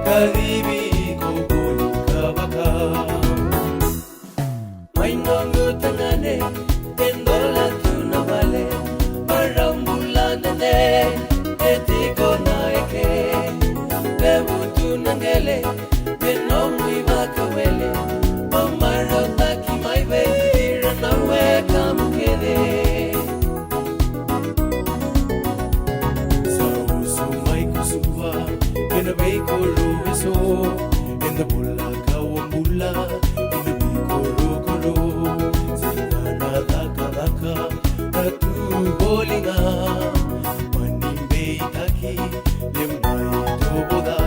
karibi kogoli kabaka mainongo tangane endola tunavale marambula nane etiko naeke bebu tunangele benomui bakawele omarota kimaibe iranawe kamukede in a beko ruso in the bulla kawambula in the beko rokoro singana daka daka ratu bolinga manimbe itaki lembai toboda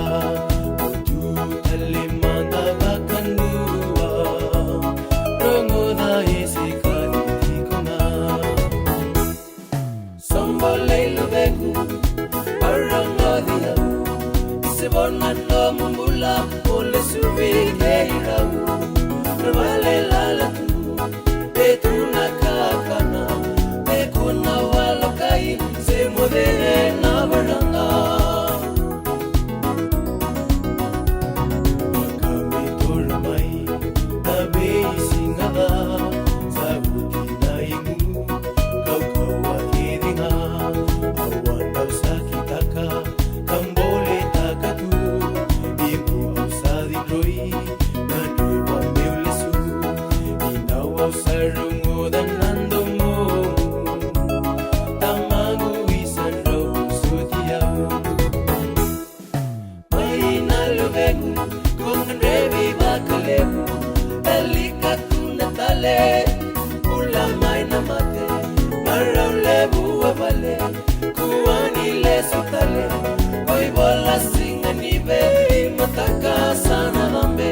otu talemanda bakanua rongoda esikani tikona sombolelo begu arangadia Bonando mumbula ole subile iramu vale la tu betuna kakana bekuna walokai se modene na baranga makami tormai na beisingada sabuti na imu kaukawa kidinga awanda usakitaka kambole Sarungudanando mo Tamagu isaro sutiao Mainaluvegu Konrevi bakalevu Elika kunatale Ula maina mate Maraulevu avale Kuani le sutale Oi bola singa nive Mataka sana dambe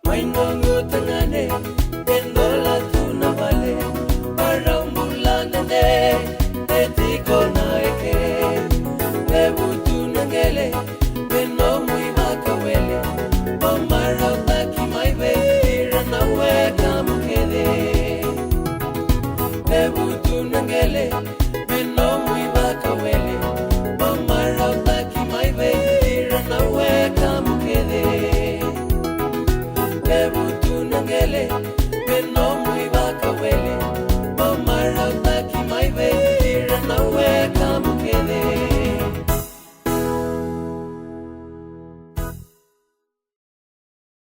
Mainongo tangane endola tunavale marambula nane etiko naeke bebu tunangele benomui bakawele omarota kimaibe iranawe kamukede bebu tunangele